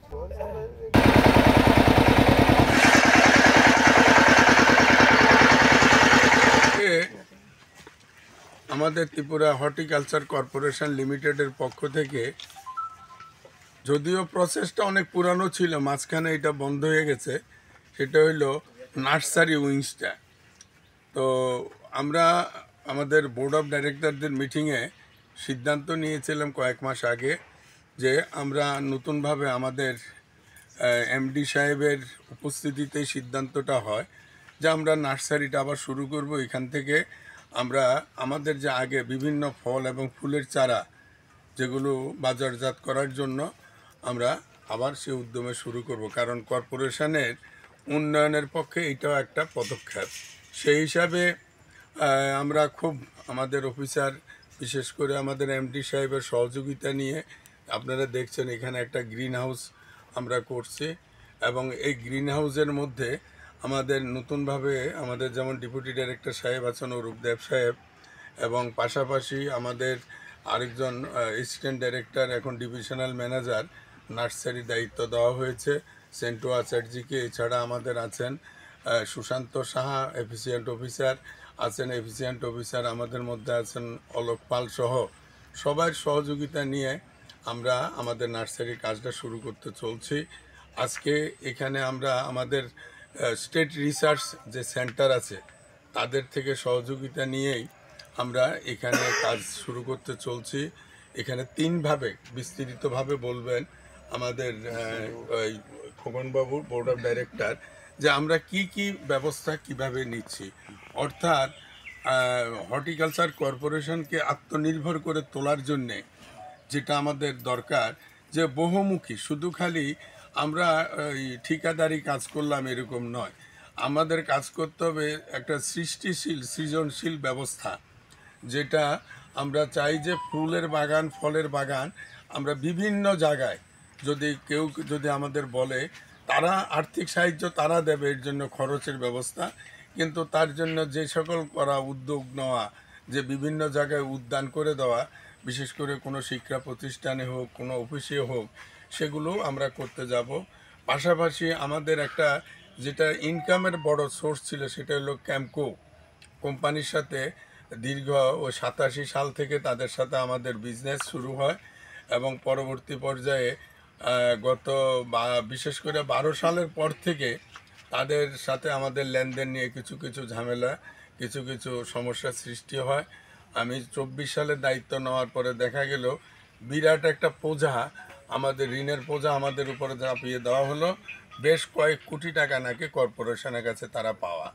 আমাদের Tripura horticulture corporation লিমিটেডের পক্ষ থেকে, যদিও প্রসেসটা অনেক পুরানো ছিল, মাঝখানে এটা বন্ধ হয়ে গেছে, সেটা হইলো নার্সারি উইংসটা। তো আমরা আমাদের বোর্ড অফ ডাইরেক্টরদের মিটিংয়ে সিদ্ধান্ত নিয়েছিলাম কয়েক মাস আগে যে আমরা নতুনভাবে আমাদের এমডি সাহেবের উপস্থিতিতে সিদ্ধান্তটা হয় যে আমরা নার্সারিটা আবার শুরু করব। এখান থেকে আমরা আমাদের যে আগে বিভিন্ন ফল এবং ফুলের চারা যেগুলো বাজারজাত করার জন্য আমরা আবার সে উদ্যমে শুরু করব, কারণ কর্পোরেশনের উন্নয়নের পক্ষে এটাও একটা পদক্ষেপ। সেই হিসাবে আমরা খুব আমাদের অফিসার, বিশেষ করে আমাদের এমডি সাহেবের সহযোগিতা নিয়ে আপনারা দেখছেন এখানে একটা গ্রিন হাউস আমরা করছি, এবং এই গ্রিন হাউসের মধ্যে আমাদের নতুনভাবে আমাদের যেমন ডেপুটি ডাইরেক্টর সাহেব আছেন অরূপদেব সাহেব, এবং পাশাপাশি আমাদের আরেকজন অ্যাসিস্ট্যান্ট ডাইরেক্টর, এখন ডিভিশনাল ম্যানেজার নার্সারি দায়িত্ব দেওয়া হয়েছে সেন্টু আচার্যিকে। এছাড়া আমাদের আছেন সুশান্ত সাহা এফিসিয়েন্ট অফিসার আছেন, এফিসিয়েন্ট অফিসার আমাদের মধ্যে আছেন অলোক পাল সহ সবার সহযোগিতা নিয়ে আমরা আমাদের নার্সারির কাজটা শুরু করতে চলছি। আজকে এখানে আমরা আমাদের স্টেট রিসার্চ যে সেন্টার আছে তাদের থেকে সহযোগিতা নিয়েই আমরা এখানে কাজ শুরু করতে চলছি। এখানে তিনভাবে বিস্তৃতভাবে বলবেন আমাদের ওই খোকনবাবু, বোর্ড অফ ডাইরেক্টর, যে আমরা কি কি ব্যবস্থা কিভাবে নিচ্ছি। অর্থাৎ হর্টিকালচার কর্পোরেশনকে আত্মনির্ভর করে তোলার জন্যে যেটা আমাদের দরকার, যে বহুমুখী, শুধু খালি আমরা ওই ঠিকাদারি কাজ করলাম এরকম নয়, আমাদের কাজ করতে হবে একটা সৃষ্টিশীল সৃজনশীল ব্যবস্থা, যেটা আমরা চাই যে ফুলের বাগান, ফলের বাগান আমরা বিভিন্ন জায়গায় যদি আমাদের বলে, তারা আর্থিক সাহায্য তারা দেবে, এর জন্য খরচের ব্যবস্থা, কিন্তু তার জন্য যে সকল করা উদ্যোগ নেওয়া, যে বিভিন্ন জায়গায় উদ্যান করে দেওয়া, বিশেষ করে কোনো শিক্ষা প্রতিষ্ঠানে হোক, কোনো অফিসে হোক, সেগুলো আমরা করতে যাব। পাশাপাশি আমাদের একটা যেটা ইনকামের বড় সোর্স ছিল সেটা হলো ক্যাম্পকো কোম্পানির সাথে দীর্ঘ 87 সাল থেকে তাদের সাথে আমাদের বিজনেস শুরু হয়, এবং পরবর্তী পর্যায়ে বিশেষ করে 12 সালের পর থেকে তাদের সাথে আমাদের লেনদেন নিয়ে কিছু কিছু ঝামেলা, কিছু কিছু সমস্যার সৃষ্টি হয়। আমি 24 সালের দায়িত্ব নেওয়ার পরে দেখা গেল বিরাট একটা বোঝা, আমাদের ঋণের বোঝা আমাদের উপরে চাপিয়ে দেওয়া হলো। বেশ কয়েক কোটি টাকা নাকি কর্পোরেশনের কাছে তারা পাওয়া।